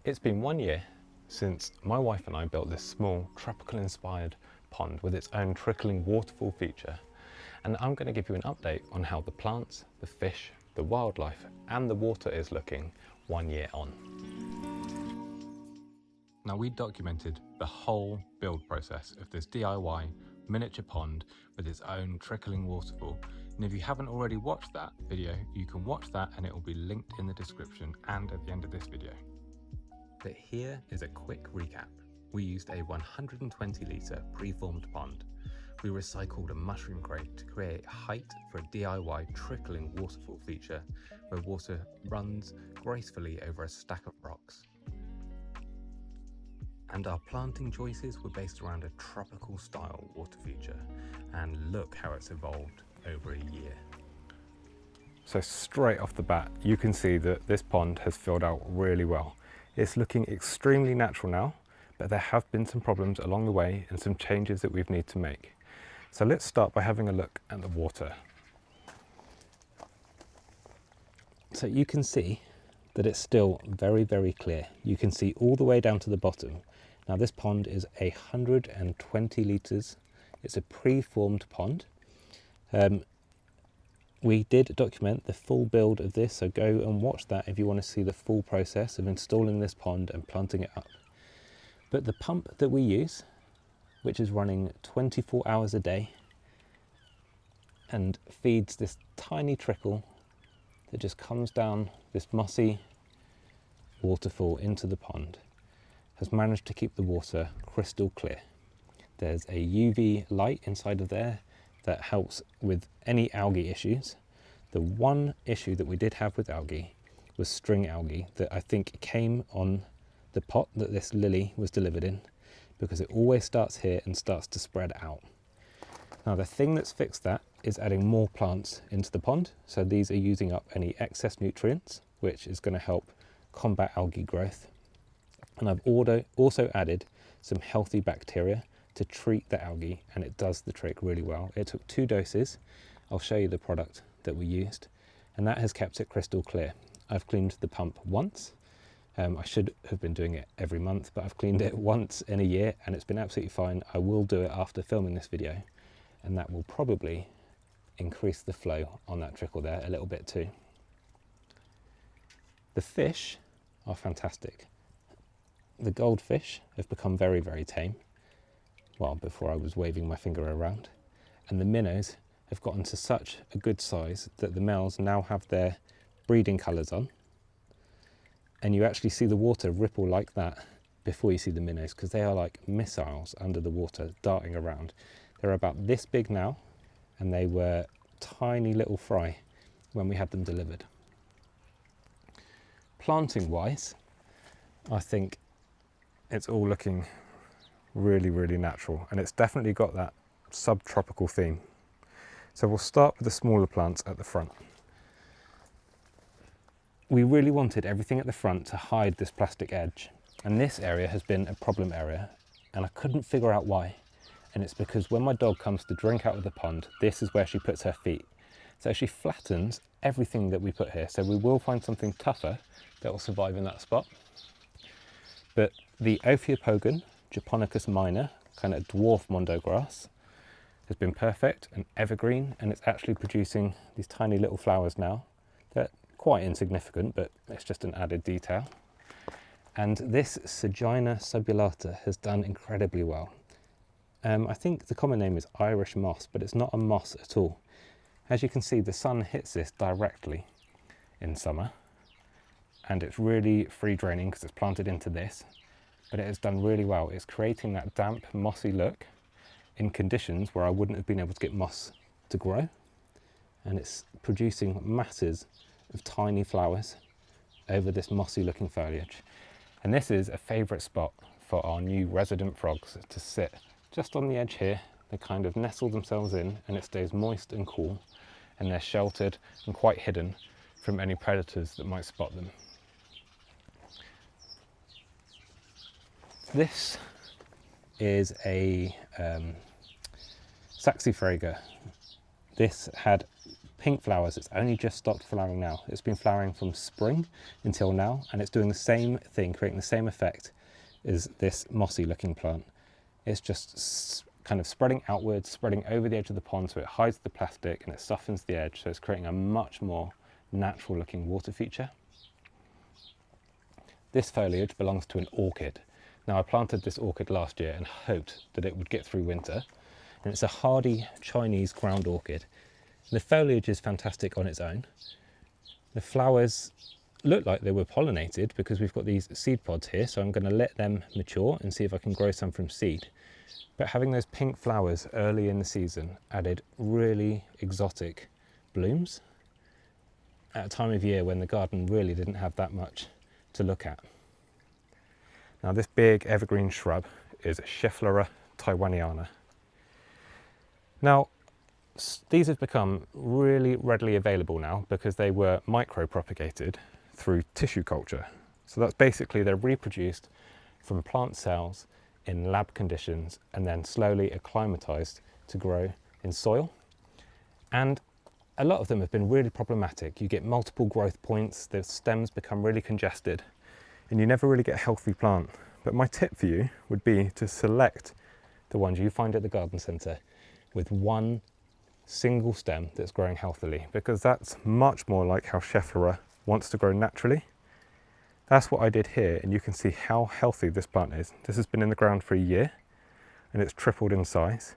It's been 1 year since my wife and I built this small tropical inspired pond with its own trickling waterfall feature, and I'm going to give you an update on how the plants, the fish, the wildlife and the water is looking 1 year on. Now, we documented the whole build process of this DIY miniature pond with its own trickling waterfall, and if you haven't already watched that video, you can watch that and it will be linked in the description and at the end of this video. But here is a quick recap. We used a 120 litre preformed pond. We recycled a mushroom crate to create height for a DIY trickling waterfall feature where water runs gracefully over a stack of rocks. And our planting choices were based around a tropical style water feature, and look how it's evolved over a year. So straight off the bat, you can see that this pond has filled out really well. It's looking extremely natural now, but there have been some problems along the way and some changes that we've need to make. So let's start by having a look at the water. So you can see that it's still very, very clear. You can see all the way down to the bottom. Now this pond is 120 litres. It's a pre-formed pond. We did document the full build of this, so go and watch that if you want to see the full process of installing this pond and planting it up. But the pump that we use, which is running 24 hours a day and feeds this tiny trickle that just comes down this mossy waterfall into the pond, has managed to keep the water crystal clear. There's a UV light inside of there that helps with any algae issues. The one issue that we did have with algae was string algae that I think came on the pot that this lily was delivered in, because it always starts here and starts to spread out. Now the thing that's fixed that is adding more plants into the pond. So these are using up any excess nutrients, which is going to help combat algae growth. And I've also added some healthy bacteria to treat the algae, and it does the trick really well. It took 2 doses. I'll show you the product that we used, and that has kept it crystal clear. I've cleaned the pump once. I should have been doing it every month, but I've cleaned it once in a year and it's been absolutely fine. I will do it after filming this video, and that will probably increase the flow on that trickle there a little bit too. The fish are fantastic. The goldfish have become very, very tame. Well, before I was waving my finger around. And the minnows have gotten to such a good size that the males now have their breeding colours on. And you actually see the water ripple like that before you see the minnows, because they are like missiles under the water darting around. They're about this big now, and they were tiny little fry when we had them delivered. Planting wise, I think it's all looking really, really natural, and it's definitely got that subtropical theme. So we'll start with the smaller plants at the front. We really wanted everything at the front to hide this plastic edge, and this area has been a problem area, and I couldn't figure out why. And it's because when my dog comes to drink out of the pond, this is where she puts her feet. So she flattens everything that we put here. So we will find something tougher that will survive in that spot. But the Ophiopogon Japonicus minor, kind of dwarf mondo grass, has been perfect and evergreen, and it's actually producing these tiny little flowers now. They're quite insignificant, but it's just an added detail. And this Sagina subulata has done incredibly well. I think the common name is Irish moss, but it's not a moss at all. As you can see, the sun hits this directly in summer, and it's really free draining because it's planted into this, but it has done really well. It's creating that damp, mossy look in conditions where I wouldn't have been able to get moss to grow, and it's producing masses of tiny flowers over this mossy looking foliage. And this is a favourite spot for our new resident frogs to sit just on the edge here. They kind of nestle themselves in, and it stays moist and cool, and they're sheltered and quite hidden from any predators that might spot them. This is a saxifraga. This had pink flowers. It's only just stopped flowering now. It's been flowering from spring until now, and it's doing the same thing, creating the same effect as this mossy looking plant. It's just kind of spreading outwards, spreading over the edge of the pond, so it hides the plastic and it softens the edge, so it's creating a much more natural looking water feature. This foliage belongs to an orchid. Now, I planted this orchid last year and hoped that it would get through winter, and it's a hardy Chinese ground orchid. The foliage is fantastic on its own. The flowers look like they were pollinated because we've got these seed pods here, so I'm going to let them mature and see if I can grow some from seed. But having those pink flowers early in the season added really exotic blooms at a time of year when the garden really didn't have that much to look at. Now, this big evergreen shrub is Schefflera taiwaniana. Now, these have become really readily available now because they were micro-propagated through tissue culture. So that's basically they're reproduced from plant cells in lab conditions and then slowly acclimatized to grow in soil. And a lot of them have been really problematic. You get multiple growth points, the stems become really congested, and you never really get a healthy plant. But my tip for you would be to select the ones you find at the garden centre with one single stem that's growing healthily, because that's much more like how Schefflera wants to grow naturally. That's what I did here, and you can see how healthy this plant is. This has been in the ground for a year and it's tripled in size.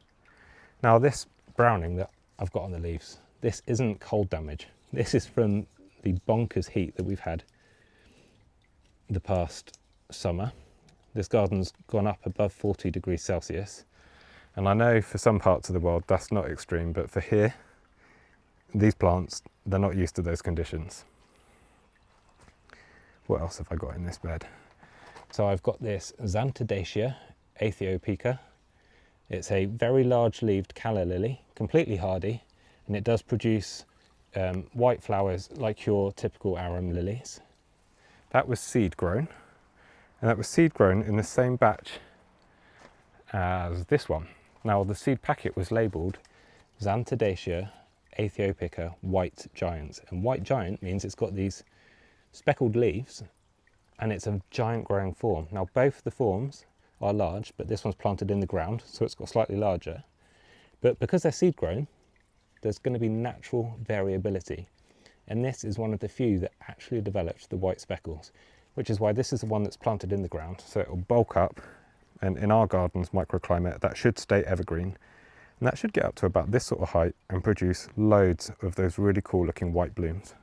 Now, this browning that I've got on the leaves, this isn't cold damage. This is from the bonkers heat that we've had the past summer. This garden's gone up above 40 degrees Celsius. And I know for some parts of the world that's not extreme, but for here, these plants, they're not used to those conditions. What else have I got in this bed? So I've got this Xanthidacea aethiopica. It's a very large-leaved calla lily, completely hardy, and it does produce white flowers like your typical arum lilies. That was seed grown, and that was seed grown in the same batch as this one. Now, the seed packet was labelled Xanthidacea aethiopica white giant, and white giant means it's got these speckled leaves and it's a giant growing form. Now, both the forms are large, but this one's planted in the ground, so it's got slightly larger. But because they're seed grown, there's going to be natural variability, and this is one of the few that actually developed the white speckles, which is why this is the one that's planted in the ground, so it will bulk up, and in our garden's microclimate that should stay evergreen, and that should get up to about this sort of height and produce loads of those really cool looking white blooms.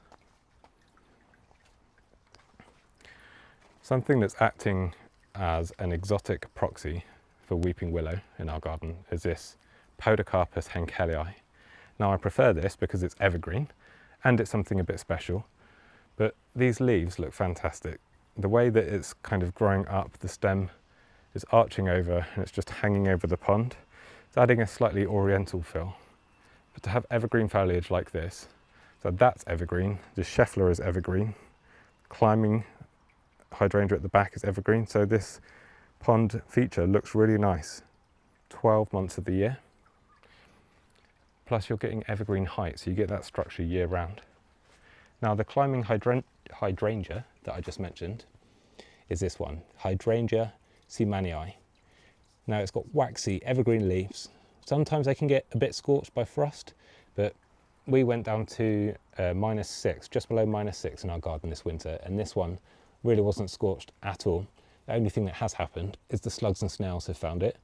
Something that's acting as an exotic proxy for weeping willow in our garden is this Podocarpus henkelii. Now, I prefer this because it's evergreen and it's something a bit special, but these leaves look fantastic. The way that it's kind of growing up, the stem is arching over and it's just hanging over the pond. It's adding a slightly oriental feel. But to have evergreen foliage like this, so that's evergreen, the Schefflera is evergreen, climbing hydrangea at the back is evergreen, so this pond feature looks really nice 12 months of the year. Plus you're getting evergreen height, so you get that structure year round. Now, the climbing hydrangea that I just mentioned is this one, Hydrangea seemanii. Now, it's got waxy evergreen leaves. Sometimes they can get a bit scorched by frost, but we went down to -6, just below -6 in our garden this winter, and this one really wasn't scorched at all. The only thing that has happened is the slugs and snails have found it,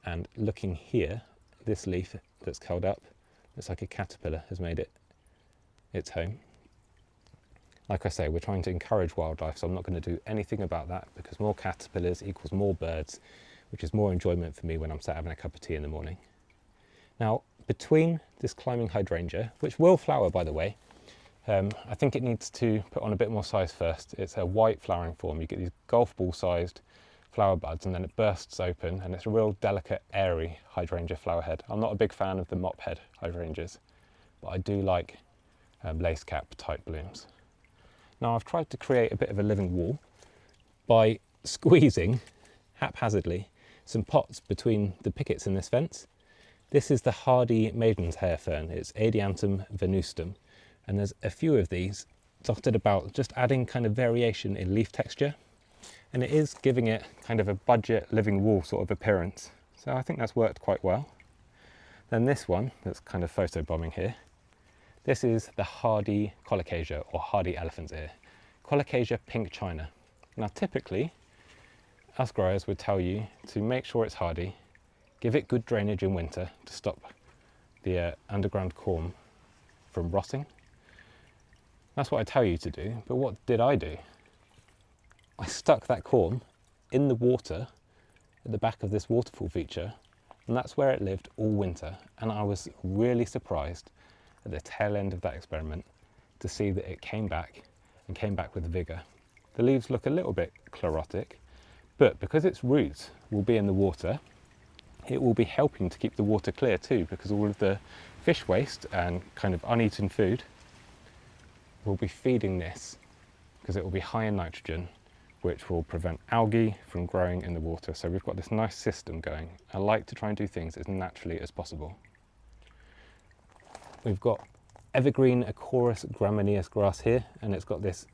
and looking here, this leaf that's curled up, looks like a caterpillar has made it its home. Like I say, we're trying to encourage wildlife, so I'm not going to do anything about that, because more caterpillars equals more birds, which is more enjoyment for me when I'm sat having a cup of tea in the morning. Now, between this climbing hydrangea, which will flower by the way, I think it needs to put on a bit more size first. It's a white flowering form. You get these golf ball sized flower buds and then it bursts open, and it's a real delicate, airy hydrangea flower head. I'm not a big fan of the mop head hydrangeas, but I do like lace cap type blooms. Now, I've tried to create a bit of a living wall by squeezing haphazardly some pots between the pickets in this fence. This is the hardy maiden's hair fern. It's Adiantum venustum, and there's a few of these dotted about, just adding kind of variation in leaf texture, and it is giving it kind of a budget living wall sort of appearance. So I think that's worked quite well. Then this one that's kind of photobombing here, this is the hardy colocasia or hardy elephant's ear, Colocasia pink china. Now typically us growers would tell you to make sure it's hardy, give it good drainage in winter to stop the underground corm from rotting. That's what I tell you to do, but what did I do? I stuck that corm in the water at the back of this waterfall feature, and that's where it lived all winter. And I was really surprised at the tail end of that experiment to see that it came back and came back with vigour. The leaves look a little bit chlorotic, but because its roots will be in the water, it will be helping to keep the water clear too, because all of the fish waste and kind of uneaten food will be feeding this, because it will be high in nitrogen, which will prevent algae from growing in the water. So we've got this nice system going. I like to try and do things as naturally as possible. We've got evergreen Acorus gramineus grass here, and it's got this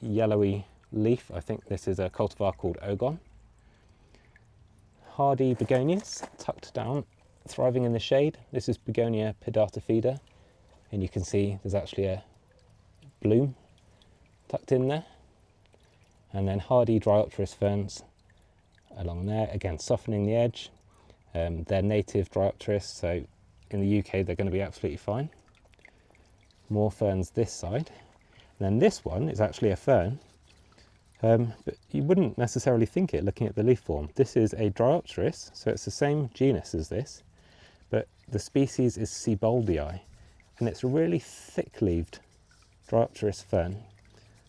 yellowy leaf. I think this is a cultivar called Ogon. Hardy begonias tucked down, thriving in the shade. This is Begonia pedata feeder, and you can see there's actually a bloom tucked in there. And then hardy Dryopteris ferns along there, again softening the edge. They're native Dryopteris, so in the UK they're going to be absolutely fine. More ferns this side. And then this one is actually a fern, but you wouldn't necessarily think it looking at the leaf form. This is a Dryopteris, so it's the same genus as this, but the species is Seboldii, and it's a really thick-leaved Dryopteris fern.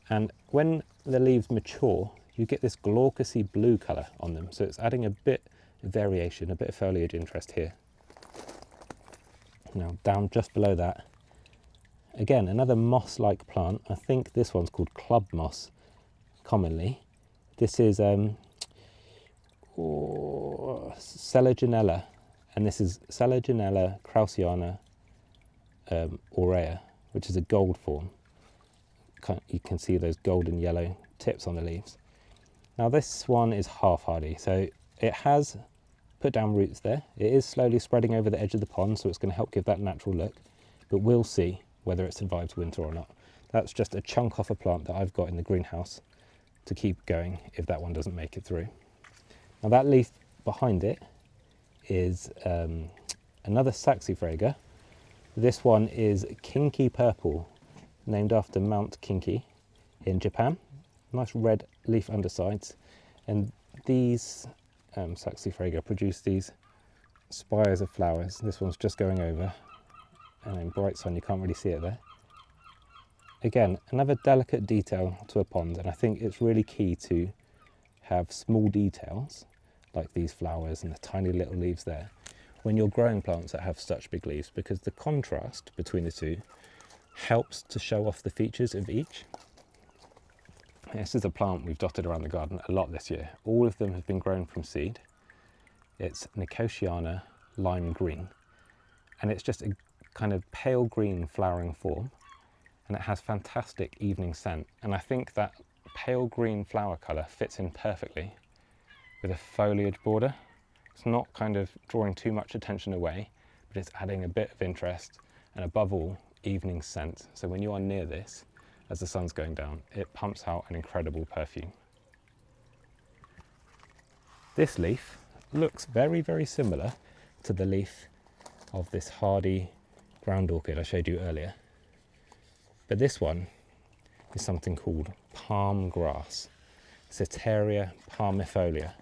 And when the leaves mature, you get this glaucous blue colour on them, so it's adding a bit of variation, a bit of foliage interest here. Now down just below that, again another moss-like plant. I think this one's called club moss commonly. This is Selaginella, and this is Selaginella kraussiana aurea, which is a gold form. You can see those golden yellow tips on the leaves. Now this one is half hardy, so it has put down roots there. It is slowly spreading over the edge of the pond, so it's going to help give that natural look, but we'll see whether it survives winter or not. That's just a chunk off a plant that I've got in the greenhouse to keep going if that one doesn't make it through. Now that leaf behind it is another Saxifraga. This one is Kinki Purple, named after Mount Kinki in Japan. Nice red leaf undersides, and these Saxifraga produce these spires of flowers. This one's just going over, and in bright sun you can't really see it there. Again, another delicate detail to a pond, and I think it's really key to have small details like these flowers and the tiny little leaves there when you're growing plants that have such big leaves, because the contrast between the two helps to show off the features of each. This is a plant we've dotted around the garden a lot this year. All of them have been grown from seed. It's Nicotiana lime green, and it's just a kind of pale green flowering form, and it has fantastic evening scent. And I think that pale green flower colour fits in perfectly with a foliage border. It's not kind of drawing too much attention away, but it's adding a bit of interest, and above all, evening scent. So when you are near this, as the sun's going down, it pumps out an incredible perfume. This leaf looks very, very similar to the leaf of this hardy ground orchid I showed you earlier. But this one is something called palm grass, Ceteria palmifolia.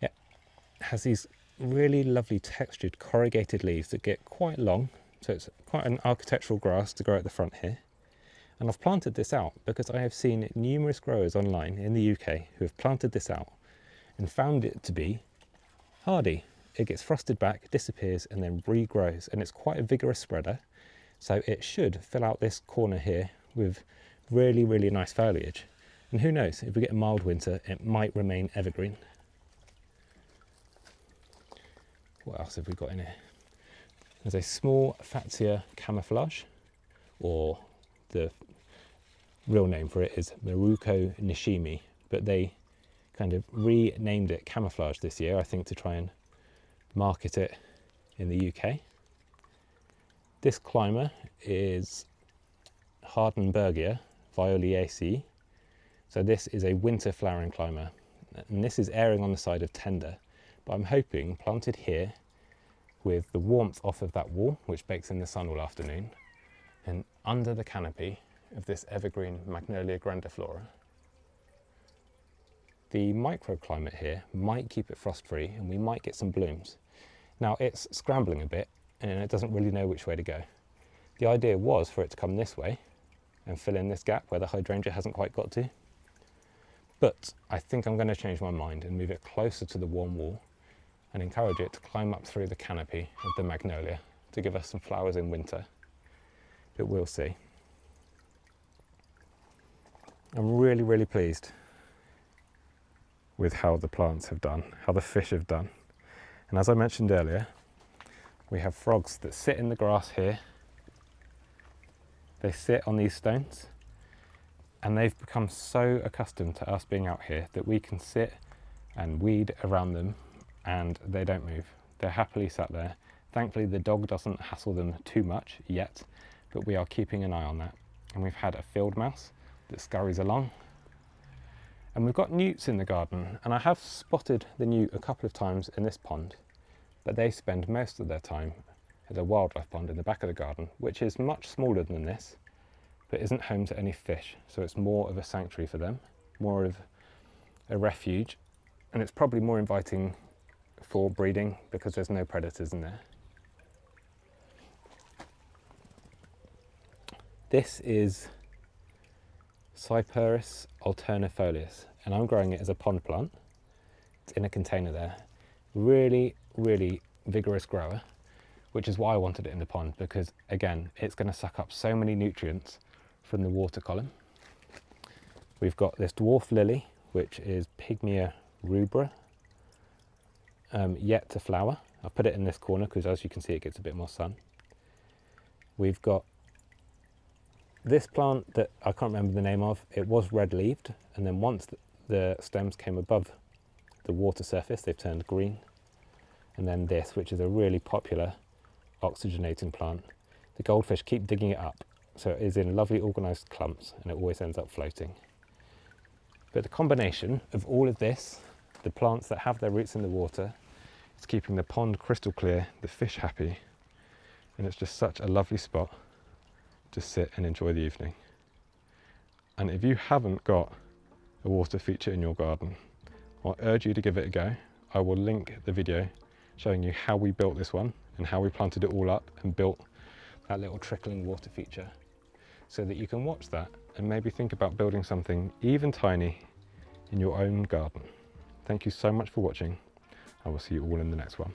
It has these really lovely textured corrugated leaves that get quite long, so it's quite an architectural grass to grow at the front here. And I've planted this out because I have seen numerous growers online in the UK who have planted this out and found it to be hardy. It gets frosted back, disappears, and then regrows, and it's quite a vigorous spreader. So it should fill out this corner here with really, really nice foliage. And who knows, if we get a mild winter, it might remain evergreen. What else have we got in here? There's a small Fatsia camouflage, or the real name for it is Maruko Nishimi, but they kind of renamed it camouflage this year, I think, to try and market it in the UK. This climber is Hardenbergia violiaceae. So this is a winter flowering climber, and this is erring on the side of tender, but I'm hoping planted here with the warmth off of that wall, which bakes in the sun all afternoon, and under the canopy of this evergreen Magnolia grandiflora. The microclimate here might keep it frost-free and we might get some blooms. Now it's scrambling a bit and it doesn't really know which way to go. The idea was for it to come this way and fill in this gap where the hydrangea hasn't quite got to. But I think I'm going to change my mind and move it closer to the warm wall and encourage it to climb up through the canopy of the magnolia to give us some flowers in winter. But we'll see. I'm really, really pleased with how the plants have done, how the fish have done. And as I mentioned earlier, we have frogs that sit in the grass here. They sit on these stones and they've become so accustomed to us being out here that we can sit and weed around them and they don't move. They're happily sat there. Thankfully, the dog doesn't hassle them too much yet, but we are keeping an eye on that. And we've had a field mouse that scurries along. And we've got newts in the garden, and I have spotted the newt a couple of times in this pond, but they spend most of their time at a wildlife pond in the back of the garden, which is much smaller than this, but isn't home to any fish. So it's more of a sanctuary for them, more of a refuge, and it's probably more inviting for breeding because there's no predators in there. This is Cyperus alternifolius, and I'm growing it as a pond plant. It's in a container there. Really, really vigorous grower, which is why I wanted it in the pond, because again, it's going to suck up so many nutrients from the water column. We've got this dwarf lily, which is Pygmea rubra, yet to flower. I've put it in this corner because, as you can see, it gets a bit more sun. We've got this plant that I can't remember the name of. It was red-leaved, and then once the stems came above the water surface, they've turned green. And then this, which is a really popular oxygenating plant. The goldfish keep digging it up, so it is in lovely organised clumps, and it always ends up floating. But the combination of all of this, the plants that have their roots in the water, it's keeping the pond crystal clear, the fish happy, and it's just such a lovely spot to sit and enjoy the evening. And if you haven't got a water feature in your garden, I urge you to give it a go. I will link the video showing you how we built this one and how we planted it all up and built that little trickling water feature, so that you can watch that and maybe think about building something even tiny in your own garden. Thank you so much for watching. I will see you all in the next one.